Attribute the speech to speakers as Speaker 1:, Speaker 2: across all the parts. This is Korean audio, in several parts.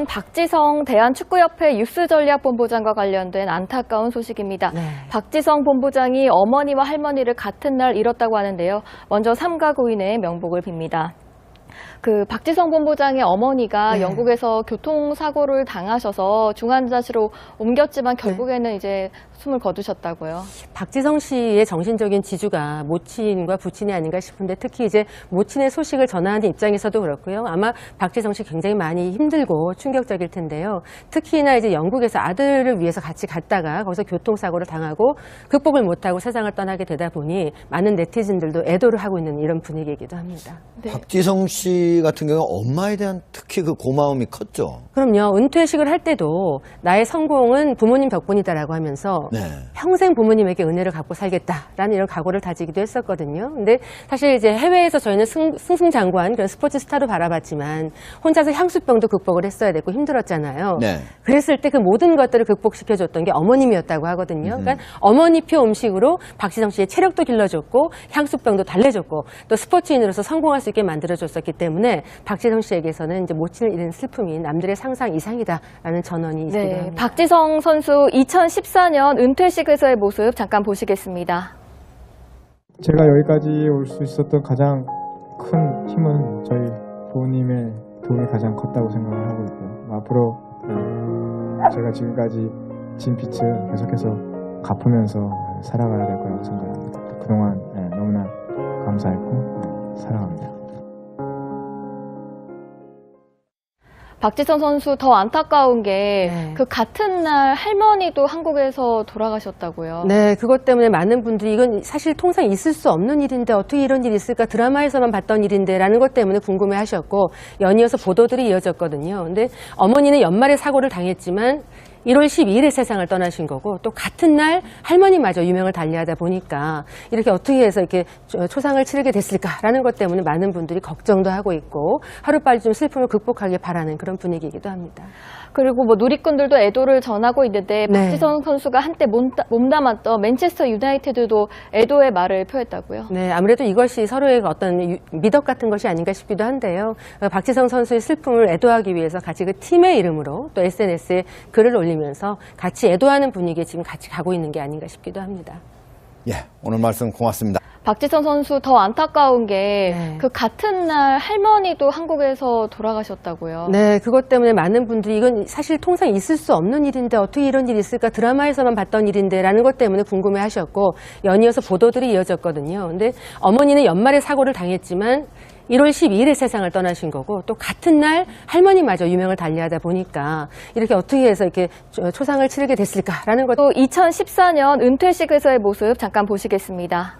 Speaker 1: 박지성 대한축구협회 유스전략본부장과 관련된 안타까운 소식입니다.
Speaker 2: 네.
Speaker 1: 박지성 본부장이 어머니와 할머니를 같은 날 잃었다고 하는데요. 먼저 삼가 고인의 명복을 빕니다. 박지성 본부장의 어머니가 영국에서 교통사고를 당하셔서 중환자실로 옮겼지만 결국에는 이제 숨을 거두셨다고요.
Speaker 2: 박지성 씨의 정신적인 지주가 모친과 부친이 아닌가 싶은데 특히 이제 모친의 소식을 전하는 입장에서도 그렇고요. 아마 박지성 씨 굉장히 많이 힘들고 충격적일 텐데요. 특히나 이제 영국에서 아들을 위해서 같이 갔다가 거기서 교통사고를 당하고 극복을 못하고 세상을 떠나게 되다 보니 많은 네티즌들도 애도를 하고 있는 이런 분위기이기도 합니다.
Speaker 3: 네. 박지성 씨 같은 경우는 엄마에 대한 특히 그 고마움이 컸죠.
Speaker 2: 그럼요. 은퇴식을 할 때도 나의 성공은 부모님 덕분이다라고 하면서 평생 부모님에게 은혜를 갚고 살겠다라는 이런 각오를 다지기도 했었거든요. 근데 사실 이제 해외에서 저희는 승승장구한 그런 스포츠 스타로 바라봤지만 혼자서 향수병도 극복을 했어야 됐고 힘들었잖아요. 그랬을 때 그 모든 것들을 극복시켜줬던 게 어머님이었다고 하거든요. 그러니까 어머니표 음식으로 박지성 씨의 체력도 길러줬고 향수병도 달래줬고 또 스포츠인으로서 성공할 수 있게 만들어줬었기 때문에 박지성 씨에게서는 이제 모친을 잃은 슬픔이 남들의 상상 이상이다라는 전언이 있기도 합니다.
Speaker 1: 박지성 선수 2014년 은퇴식에서의 모습 잠깐 보시겠습니다.
Speaker 4: 제가 여기까지 올 수 있었던 가장 큰 힘은 저희 부모님의 도움이 가장 컸다고 생각을 하고 있고요. 앞으로 제가 지금까지 진 빚을 계속해서 갚으면서 살아가야 될 거라고 생각합니다. 그동안 너무나 감사했고 사랑합니다.
Speaker 1: 박지성 선수 더 안타까운 게 같은 날 할머니도 한국에서 돌아가셨다고요.
Speaker 2: 네, 그것 때문에 많은 분들이 이건 사실 통상 있을 수 없는 일인데 어떻게 이런 일이 있을까 드라마에서만 봤던 일인데 라는 것 때문에 궁금해 하셨고 연이어서 보도들이 이어졌거든요. 근데 어머니는 연말에 사고를 당했지만 1월 12일에 세상을 떠나신 거고 또 같은 날 할머니마저 유명을 달리하다 보니까 이렇게 어떻게 해서 이렇게 초상을 치르게 됐을까라는 것 때문에 많은 분들이 걱정도 하고 있고 하루빨리 좀 슬픔을 극복하길 바라는 그런 분위기이기도 합니다.
Speaker 1: 그리고 누리꾼들도 애도를 전하고 있는데 박지성 선수가 한때 몸담았던 맨체스터 유나이티드도 애도의 말을 표했다고요.
Speaker 2: 네, 아무래도 이것이 서로의 어떤 미덕 같은 것이 아닌가 싶기도 한데요. 박지성 선수의 슬픔을 애도하기 위해서 같이 그 팀의 이름으로 또 SNS에 글을 올리면서 같이 애도하는 분위기에 지금 같이 가고 있는 게 아닌가 싶기도 합니다.
Speaker 3: 예, 오늘 말씀 고맙습니다.
Speaker 1: 박지성 선수 더 안타까운 게 같은 날 할머니도 한국에서 돌아가셨다고요.
Speaker 2: 네, 그것 때문에 많은 분들이 이건 사실 통상 있을 수 없는 일인데 어떻게 이런 일이 있을까 드라마에서만 봤던 일인데 라는 것 때문에 궁금해 하셨고 연이어서 보도들이 이어졌거든요. 근데 어머니는 연말에 사고를 당했지만 1월 12일에 세상을 떠나신 거고 또 같은 날 할머니마저 유명을 달리하다 보니까 이렇게 어떻게 해서 이렇게 초상을 치르게 됐을까라는 것.
Speaker 1: 또 2014년 은퇴식에서의 모습 잠깐 보시겠습니다.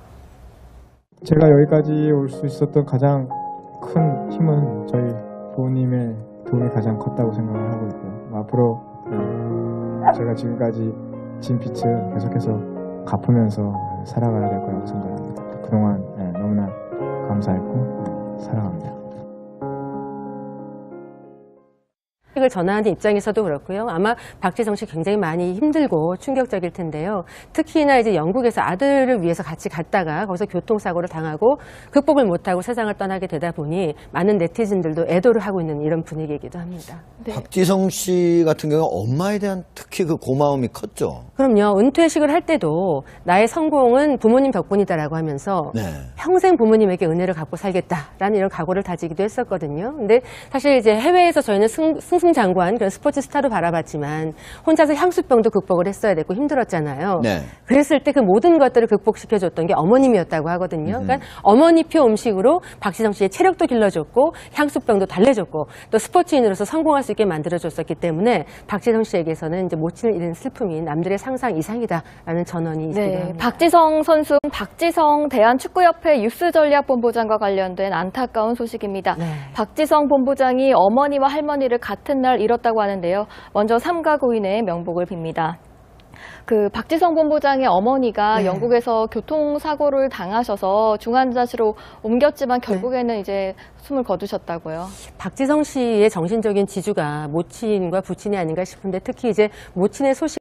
Speaker 4: 제가 여기까지 올 수 있었던 가장 큰 힘은 저희 부모님의 도움이 가장 컸다고 생각을 하고 있고요. 앞으로 제가 지금까지 진 빚을 계속해서 갚으면서 살아가야 될 거라고 생각합니다. 그동안 너무나 감사했고 사랑합니다.
Speaker 2: 을 전하는 입장에서도 그렇고요. 아마 박지성 씨 굉장히 많이 힘들고 충격적일 텐데요. 특히나 이제 영국에서 아들을 위해서 같이 갔다가 거기서 교통사고를 당하고 극복을 못하고 세상을 떠나게 되다 보니 많은 네티즌들도 애도를 하고 있는 이런 분위기이기도 합니다.
Speaker 3: 박지성 씨 같은 경우는 엄마에 대한 특히 그 고마움이 컸죠.
Speaker 2: 그럼요. 은퇴식을 할 때도 나의 성공은 부모님 덕분이다라고 하면서 평생 부모님에게 은혜를 갚고 살겠다라는 이런 각오를 다지기도 했었거든요. 근데 사실 이제 해외에서 저희는 승승장구한 그런 스포츠 스타로 바라봤지만 혼자서 향수병도 극복을 했어야 됐고 힘들었잖아요. 그랬을 때 그 모든 것들을 극복시켜줬던 게 어머님이었다고 하거든요. 그러니까 어머니표 음식으로 박지성 씨의 체력도 길러줬고 향수병도 달래줬고 또 스포츠인으로서 성공할 수 있게 만들어줬었기 때문에 박지성 씨에게서는 이제 모친을 잃은 슬픔이 남들의 상상 이상이다라는 전언이 있기도 합니다.
Speaker 1: 박지성 선수, 박지성 대한축구협회 유스전략본부장과 관련된 안타까운 소식입니다. 박지성 본부장이 어머니와 할머니를 같은 날 잃었다고 하는데요. 먼저 삼가 고인의 명복을 빕니다. 박지성 본부장의 어머니가 영국에서 교통사고를 당하셔서 중환자실로 옮겼지만 결국에는 이제 숨을 거두셨다고요.
Speaker 2: 박지성 씨의 정신적인 지주가 모친과 부친이 아닌가 싶은데 특히 이제 모친의 소식